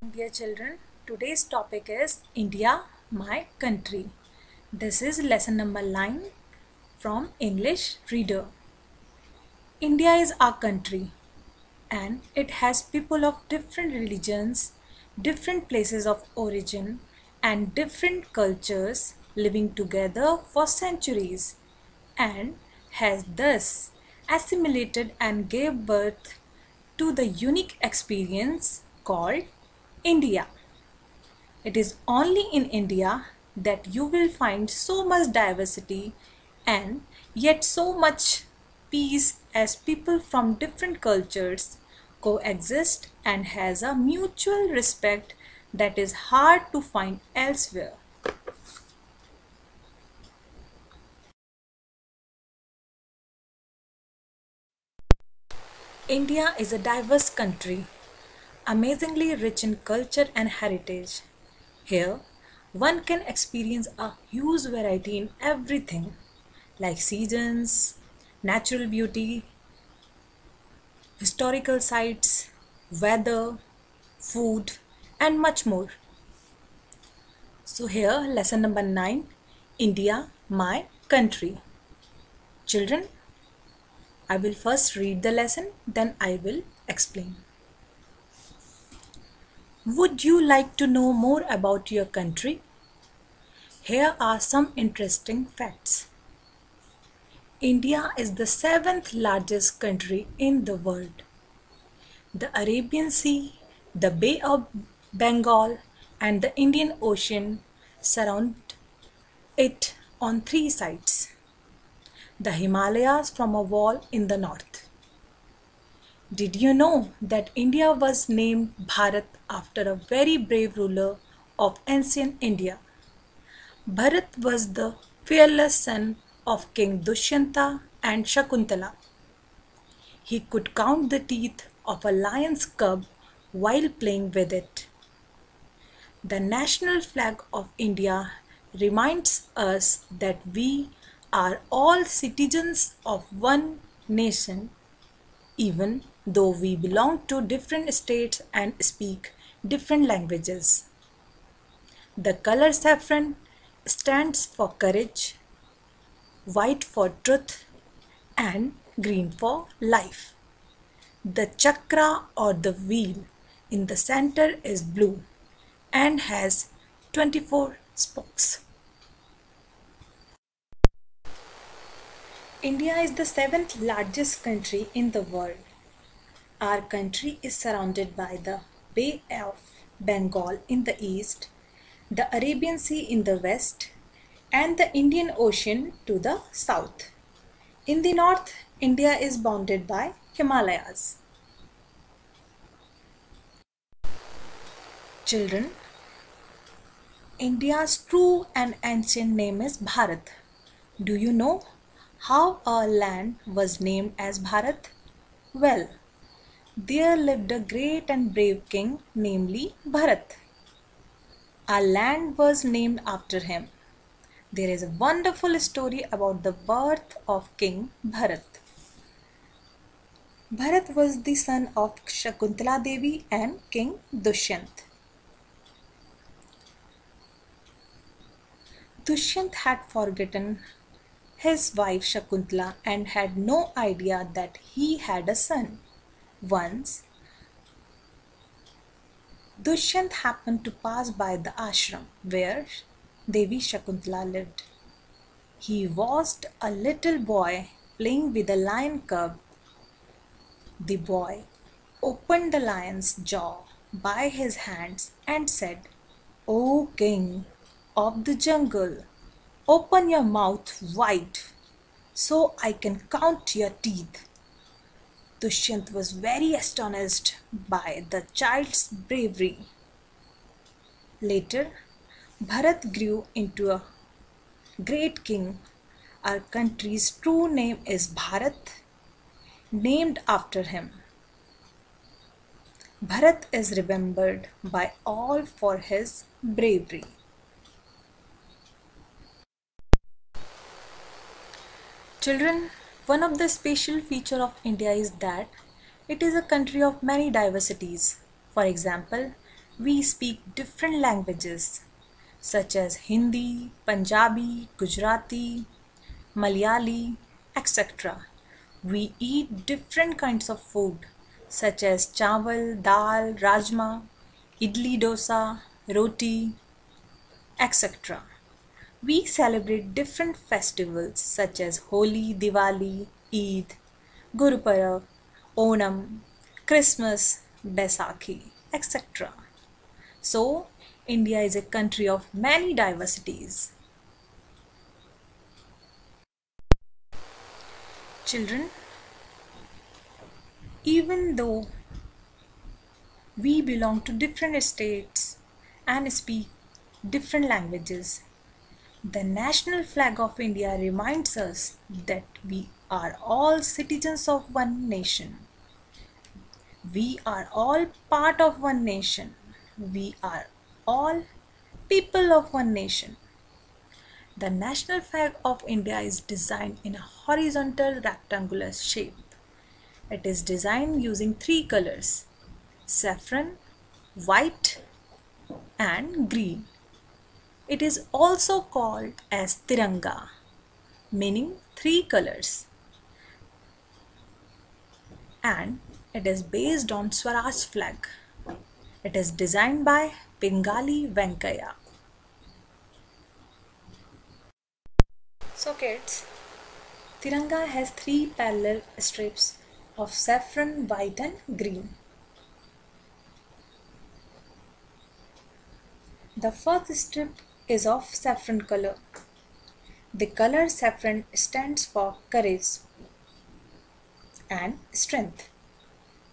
Dear children, today's topic is India, my country. This is lesson number 9 from English Reader. India is our country and it has people of different religions, different places of origin and different cultures living together for centuries and has thus assimilated and gave birth to the unique experience called India. It is only in India that you will find so much diversity and yet so much peace as people from different cultures coexist and has a mutual respect that is hard to find elsewhere. India is a diverse country, amazingly rich in culture and heritage. Here, one can experience a huge variety in everything like seasons, natural beauty, historical sites, weather, food, and much more. So, here, lesson number 9 India, my country. Children, I will first read the lesson, then I will explain. Would you like to know more about your country? Here are some interesting facts. India is the 7th largest country in the world. The Arabian Sea, the Bay of Bengal, and the Indian Ocean surround it on 3 sides. The Himalayas form a wall in the north. Did you know that India was named Bharat after a very brave ruler of ancient India? Bharat was the fearless son of King Dushyanta and Shakuntala. He could count the teeth of a lion's cub while playing with it. The national flag of India reminds us that we are all citizens of one nation, even though we belong to different states and speak different languages. The color saffron stands for courage, white for truth, and green for life. The chakra or the wheel in the center is blue and has 24 spokes. India is the 7th largest country in the world. Our country is surrounded by the Bay of Bengal in the east, the Arabian Sea in the west, and the Indian Ocean to the south. In the north, India is bounded by Himalayas. Children, India's true and ancient name is Bharat. Do you know how our land was named as Bharat? Well, there lived a great and brave king, namely Bharat. Our land was named after him. There is a wonderful story about the birth of King Bharat. Bharat was the son of Shakuntala Devi and King Dushyant. Dushyant had forgotten his wife Shakuntala and had no idea that he had a son. Once, Dushyant happened to pass by the ashram where Devi Shakuntala lived. He watched a little boy playing with a lion cub. The boy opened the lion's jaw by his hands and said, "O king of the jungle, open your mouth wide so I can count your teeth." Dushyant was very astonished by the child's bravery. Later, Bharat grew into a great king. Our country's true name is Bharat, named after him. Bharat is remembered by all for his bravery. Children, one of the special features of India is that it is a country of many diversities. For example, We speak different languages such as Hindi, Punjabi, Gujarati, Malayali, etc. We eat different kinds of food such as chawal, dal, rajma, idli dosa, roti, etc. We celebrate different festivals such as Holi, Diwali, Eid, Guru Parab, Onam, Christmas, Baisakhi, etc. So, India is a country of many diversities. Children, even though we belong to different states and speak different languages, the national flag of India reminds us that we are all citizens of one nation. We are all part of one nation. We are all people of one nation. The national flag of India is designed in a horizontal rectangular shape. It is designed using three colors: saffron, white, and green. It is also called as Tiranga, meaning three colors, and it is based on Swaraj flag. It is designed by Bengali Venkaya. So kids, Tiranga has three parallel strips of saffron, white and green. The first strip is of saffron color. The color saffron stands for courage and strength.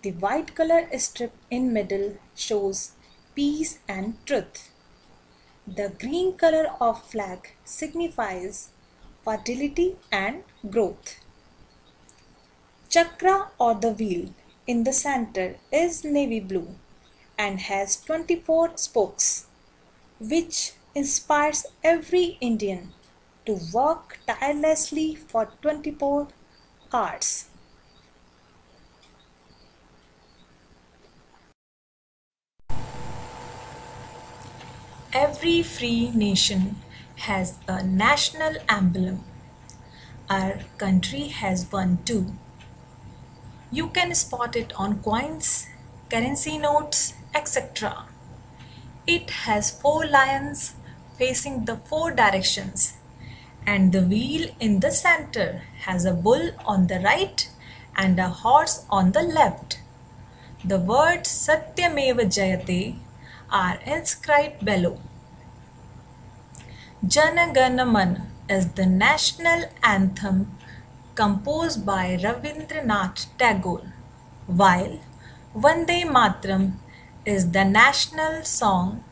The white color strip in middle shows peace and truth. The green color of flag signifies fertility and growth. Chakra or the wheel in the center is navy blue and has 24 spokes, which inspires every Indian to work tirelessly for 24 hours. Every free nation has a national emblem. Our country has one too. You can spot it on coins, currency notes, etc. It has four lions facing the four directions, and the wheel in the center has a bull on the right and a horse on the left. The words Satyameva Jayate are inscribed below. Jana Gana Mana is the national anthem composed by Rabindranath Tagore, while Vande Mataram is the national song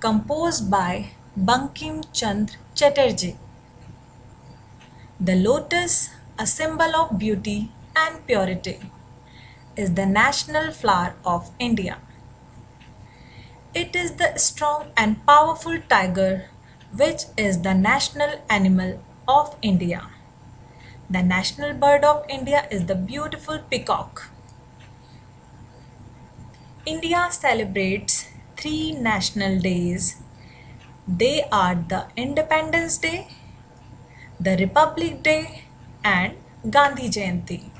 composed by Bankim Chandra Chatterjee. The lotus, a symbol of beauty and purity, is the national flower of India. It is the strong and powerful tiger which is the national animal of India. The national bird of India is the beautiful peacock. India celebrates three national days. They are the Independence Day, the Republic Day, and Gandhi Jayanti.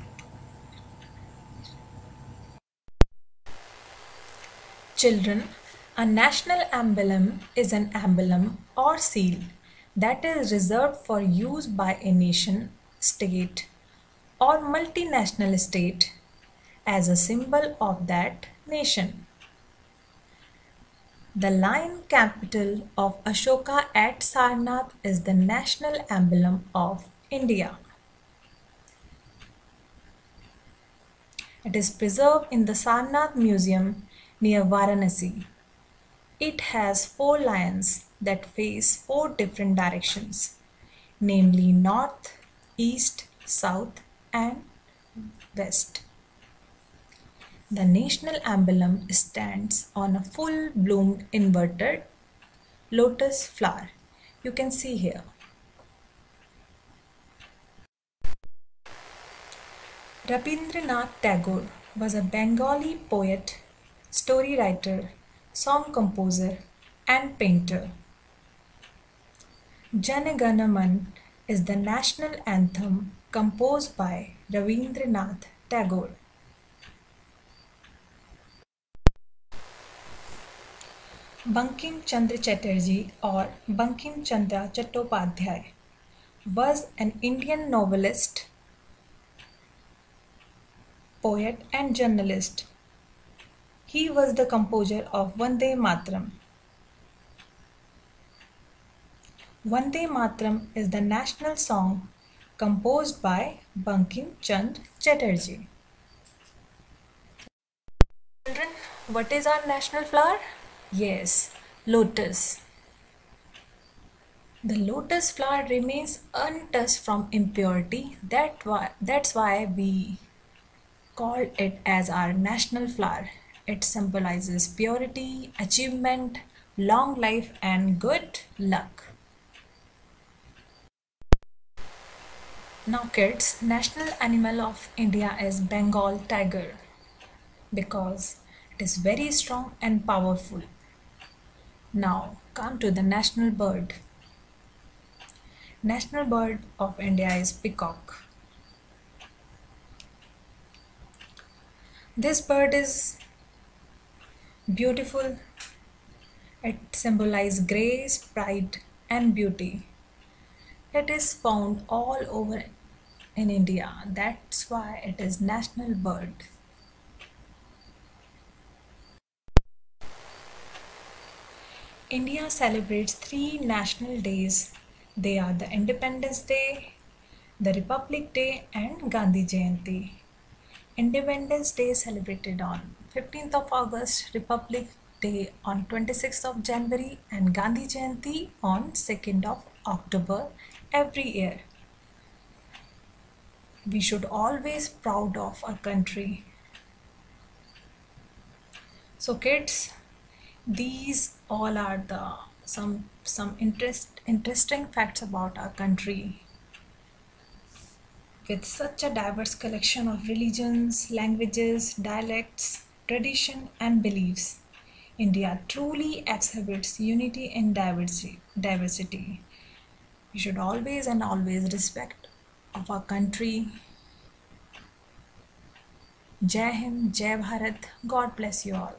Children, a national emblem is an emblem or seal that is reserved for use by a nation, state, or multinational state as a symbol of that nation. The lion capital of Ashoka at Sarnath is the national emblem of India. It is preserved in the Sarnath Museum near Varanasi. It has four lions that face four different directions, namely north, east, south, and west. The national emblem stands on a full-bloomed inverted lotus flower. You can see here. Rabindranath Tagore was a Bengali poet, story writer, song composer and painter. Jana Gana Man is the national anthem composed by Ravindranath Tagore. Bankim Chandra Chatterjee or Bankim Chandra Chattopadhyay was an Indian novelist, poet and journalist. He was the composer of Vande Mataram. Vande Mataram is the national song composed by Bankim Chandra Chatterjee. Children, what is our national flower? Yes, lotus. The lotus flower remains untouched from impurity. That's why we called it as our national flower. It symbolizes purity, achievement, long life, and good luck. Now, kids, national animal of India is Bengal tiger because it is very strong and powerful. Now, come to the national bird. National bird of India is peacock. This bird is beautiful. It symbolizes grace, pride, and beauty. It is found all over in India. That's why it is national bird. India celebrates three national days. They are the Independence Day, the Republic Day, and Gandhi Jayanti. Independence Day is celebrated on 15th of August, Republic Day on 26th of January, and Gandhi Jayanti on 2nd of October every year. We should always proud of our country. So kids, these all are the some interesting facts about our country. With such a diverse collection of religions, languages, dialects, tradition and beliefs, India truly exhibits unity in diversity. We should always and always respect of our country. Jai Hind, Jai Bharat. God bless you all.